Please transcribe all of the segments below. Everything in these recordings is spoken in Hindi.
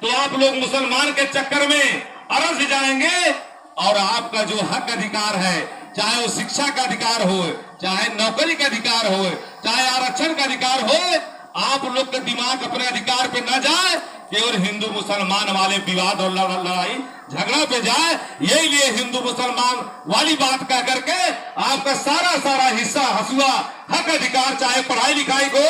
तो आप लोग मुसलमान के चक्कर में अरस जाएंगे और आपका जो हक अधिकार है, चाहे वो शिक्षा का अधिकार हो, चाहे नौकरी का अधिकार हो, चाहे आरक्षण का अधिकार हो, आप लोग का दिमाग अपने अधिकार पे न जाए, केवल हिंदू मुसलमान वाले विवाद और लड़ाई झगड़ा पे जाए। यही लिए हिंदू मुसलमान वाली बात कह करके आपका सारा हिस्सा हसुआ हक अधिकार, चाहे पढ़ाई लिखाई को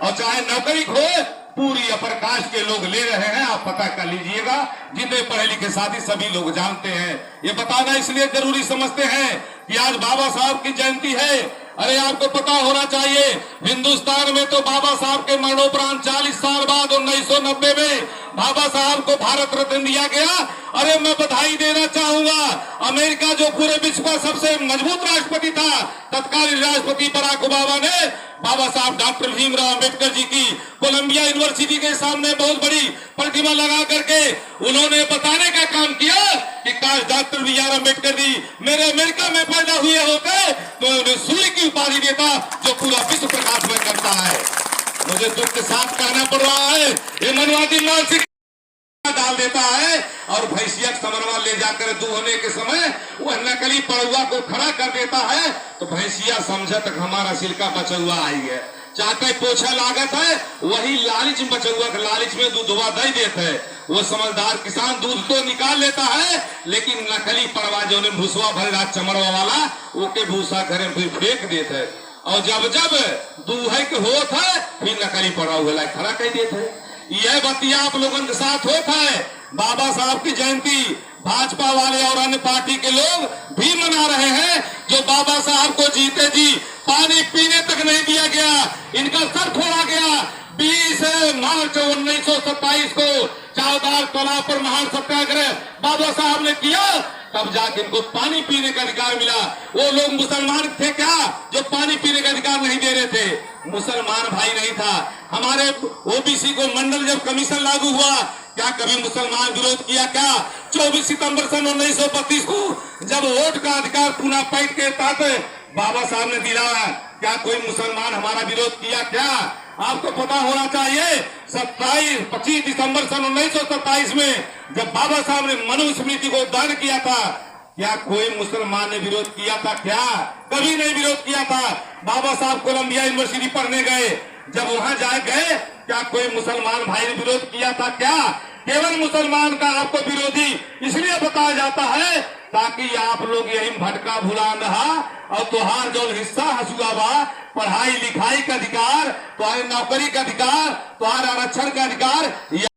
और चाहे नौकरी को, पूरी अपर कास्ट के लोग ले रहे हैं। आप पता कर लीजिएगा, जितने पढ़े लिखे साथी सभी लोग जानते हैं। ये बताना इसलिए जरूरी समझते हैं कि आज बाबा साहब की जयंती है। अरे आपको पता होना चाहिए, हिंदुस्तान में तो बाबा साहब के मरणोपरांत 40 साल बाद 1990 में बाबा साहब को भारत रत्न दिया गया। अरे मैं बधाई देना चाहूंगा, अमेरिका जो पूरे विश्व का सबसे मजबूत राष्ट्रपति था, तत्कालीन राष्ट्रपति बराक ओबामा ने बाबा साहब डॉक्टर भीमराव अंबेडकर जी की कोलंबिया यूनिवर्सिटी के सामने बहुत बड़ी प्रतिमा लगा करके उन्होंने बताने का काम किया कि काश doctor B are Ambedkar ji मेरे अमेरिका में पैदा हुए होते तो उन्हें सूर्य की उपाधि देता जो पूरा विश्व प्रकाशमय करता है। मुझे दुख के साथ कहना पड़ रहा है, ये मनवादी मानसिक डाल देता है और भैंसिया समरवा ले जाकर दूहने के समय वह नकली पड़ुआ को खड़ा कर देता है, तो भैंसिया समझा तक हमारा सिल्का बचुआ आई है, चाटे पोछा लागत है, वही लालच बचुआ के लालच में दूधवा दे देते है। वो समझदार किसान दूध तो निकाल लेता है, लेकिन नकली पड़वा जो ने भूसवा भरा चमड़वा वाला ओके भूसा घरे फिर फेंक देते है, और जब जब दूहे के होत है फिर नकली पड़वा हुआ खड़ा कर देते है। यह बतिया आप लोगों के साथ होता है। बाबा साहब की जयंती भाजपा वाले और अन्य पार्टी के लोग भी मना रहे हैं, जो बाबा साहब को जीते जी पानी पीने तक नहीं दिया गया, इनका सर फोड़ा गया। 20 मार्च 1927 को चावदार तालाब पर महान सत्याग्रह बाबा साहब ने किया, तब जाके इनको पानी पीने का अधिकार मिला। वो लोग मुसलमान थे क्या जो पानी पीने का अधिकार नहीं दे रहे थे? मुसलमान भाई नहीं था। हमारे ओबीसी को मंडल जब कमीशन लागू हुआ, क्या कभी मुसलमान विरोध किया क्या? 24 सितंबर सन 1932 को जब वोट का अधिकार पुनः पैठ के तहत बाबा साहब ने दिलाया, क्या कोई मुसलमान हमारा विरोध किया क्या? आपको पता होना चाहिए 25 दिसंबर सन 1927 में जब बाबा साहब ने मनुस्मृति को दान किया था, क्या कोई मुसलमान ने विरोध किया था क्या? कभी नहीं विरोध किया था। बाबा साहब कोलंबिया यूनिवर्सिटी पढ़ने गए, जब वहां जाए गए, क्या कोई मुसलमान भाई ने विरोध किया था क्या? केवल मुसलमान का आपको विरोधी इसलिए बताया जाता है ताकि आप लोग यही भटका भुला रहा और तुहार जो हिस्सा हसुआ बा, पढ़ाई लिखाई का अधिकार, तुम्हारे नौकरी का अधिकार, तुम्हारे आरक्षण का अधिकार